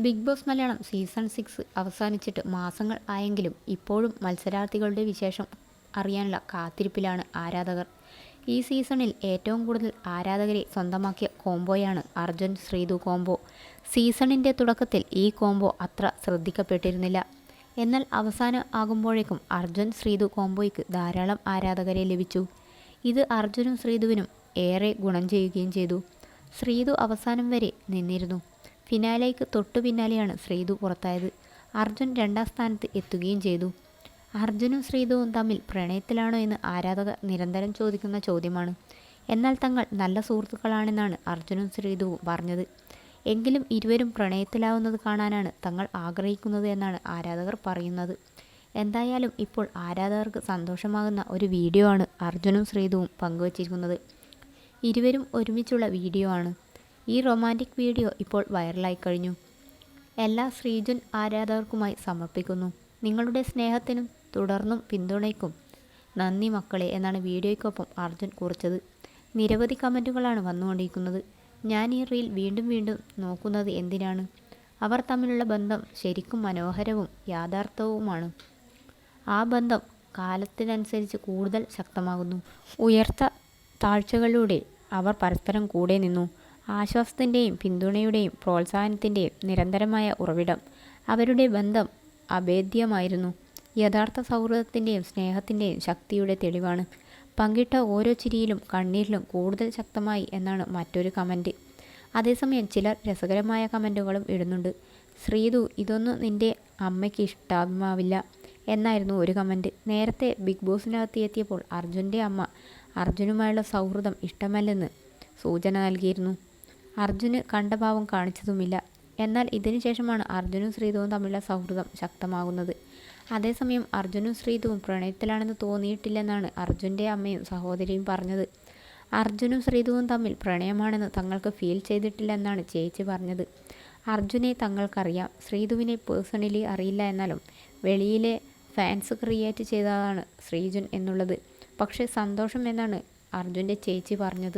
Big boss Malayalam season 6 അവസാനിച്ചിട്ട് മാസങ്ങൾ ആയെങ്കിലും ഇപ്പോഴും മത്സരാർത്ഥികളുടെ വിശേഷം അറിയാനുള്ള കാത്തിരിപ്പിലാണ് ആരാധകർ. ഈ സീസണിൽ ഏറ്റവും കൂടുതൽ ആരാധകരെ സ്വന്തമാക്കിയ കോംബോയാണ് അർജുൻ ശ്രീതു കോംബോ. സീസണിൻ്റെ തുടക്കത്തിൽ ഈ കോംബോ അത്ര ശ്രദ്ധിക്കപ്പെട്ടിരുന്നില്ല. എന്നാൽ അവസാനം ആകുമ്പോഴേക്കും അർജുൻ ശ്രീതു കോംബോയ്ക്ക് ധാരാളം ആരാധകരെ ലഭിച്ചു. ഇത് അർജുനും ശ്രീതുവിനും ഏറെ ഗുണം ചെയ്യുകയും ചെയ്തു. ശ്രീതു അവസാനം വരെ നിന്നിരുന്നു. ഫിനാലേക്ക് തൊട്ടു പിന്നാലെയാണ് ശ്രീതു പുറത്തായത്. അർജുൻ രണ്ടാം സ്ഥാനത്ത് എത്തുകയും ചെയ്തു. അർജുനും ശ്രീതുവും തമ്മിൽ പ്രണയത്തിലാണോ എന്ന് ആരാധകർ നിരന്തരം ചോദിക്കുന്ന ചോദ്യമാണ്. എന്നാൽ തങ്ങൾ നല്ല സുഹൃത്തുക്കളാണെന്നാണ് അർജുനും ശ്രീതുവും പറഞ്ഞത്. എങ്കിലും ഇരുവരും പ്രണയത്തിലാവുന്നത് കാണാനാണ് തങ്ങൾ ആഗ്രഹിക്കുന്നത് എന്നാണ് ആരാധകർ പറയുന്നത്. എന്തായാലും ഇപ്പോൾ ആരാധകർക്ക് സന്തോഷമാകുന്ന ഒരു വീഡിയോ ആണ് അർജുനും ശ്രീതുവും പങ്കുവച്ചിരിക്കുന്നത്. ഇരുവരും ഒരുമിച്ചുള്ള വീഡിയോ ആണ്. ഈ റൊമാൻറ്റിക് വീഡിയോ ഇപ്പോൾ വൈറലായി കഴിഞ്ഞു. എല്ലാ ശ്രീജുൻ ആരാധകർക്കുമായി സമർപ്പിക്കുന്നു. നിങ്ങളുടെ സ്നേഹത്തിനും തുടർന്നും പിന്തുണയ്ക്കും നന്ദി മക്കളെ എന്നാണ് വീഡിയോയ്ക്കൊപ്പം അർജുൻ കുറിച്ചത്. നിരവധി കമൻറ്റുകളാണ് വന്നുകൊണ്ടിരിക്കുന്നത്. ഞാൻ ഈ റീൽ വീണ്ടും വീണ്ടും നോക്കുന്നത് എന്തിനാണ്? അവർ തമ്മിലുള്ള ബന്ധം ശരിക്കും മനോഹരവും യാഥാർത്ഥവുമാണ്. ആ ബന്ധം കാലത്തിനനുസരിച്ച് കൂടുതൽ ശക്തമാകുന്നു. ഉയർച്ച താഴ്ചകളിലൂടെ അവർ പരസ്പരം കൂടെ നിന്നു. ആശ്വാസത്തിൻ്റെയും പിന്തുണയുടെയും പ്രോത്സാഹനത്തിൻ്റെയും നിരന്തരമായ ഉറവിടം. അവരുടെ ബന്ധം അഭേദ്യമായിരുന്നു. യഥാർത്ഥ സൗഹൃദത്തിൻ്റെയും സ്നേഹത്തിൻ്റെയും ശക്തിയുടെ തെളിവാണ്. പങ്കിട്ട ഓരോ ചിരിയിലും കണ്ണീരിലും കൂടുതൽ ശക്തമായി എന്നാണ് മറ്റൊരു കമൻറ്റ്. അതേസമയം ചിലർ രസകരമായ കമൻറ്റുകളും ഇടുന്നുണ്ട്. ശ്രീതു, ഇതൊന്നും നിൻ്റെ അമ്മയ്ക്ക് ഇഷ്ടാമാവില്ല എന്നായിരുന്നു ഒരു കമൻറ്റ്. നേരത്തെ ബിഗ് ബോസിനകത്ത് എത്തിയപ്പോൾ അർജുൻ്റെ അമ്മ അർജുനുമായുള്ള സൗഹൃദം ഇഷ്ടമല്ലെന്ന് സൂചന നൽകിയിരുന്നു. അർജുന് കണ്ട ഭാവം കാണിച്ചതുമില്ല. എന്നാൽ ഇതിനുശേഷമാണ് അർജുനും ശ്രീതുവും തമ്മിലുള്ള സൗഹൃദം ശക്തമാകുന്നത്. അതേസമയം അർജുനും ശ്രീതുവും പ്രണയത്തിലാണെന്ന് തോന്നിയിട്ടില്ലെന്നാണ് അർജുൻ്റെ അമ്മയും സഹോദരിയും പറഞ്ഞത്. അർജുനും ശ്രീതുവും തമ്മിൽ പ്രണയമാണെന്ന് തങ്ങൾക്ക് ഫീൽ ചെയ്തിട്ടില്ലെന്നാണ് ചേച്ചി പറഞ്ഞത്. അർജുനെ തങ്ങൾക്കറിയാം, ശ്രീതുവിനെ പേഴ്സണലി അറിയില്ല. എന്നാലും വെളിയിലെ ഫാൻസ് ക്രിയേറ്റ് ചെയ്തതാണ് ശ്രീജുൻ എന്നുള്ളത് പക്ഷേ സന്തോഷം എന്നാണ് അർജുൻ്റെ ചേച്ചി പറഞ്ഞത്.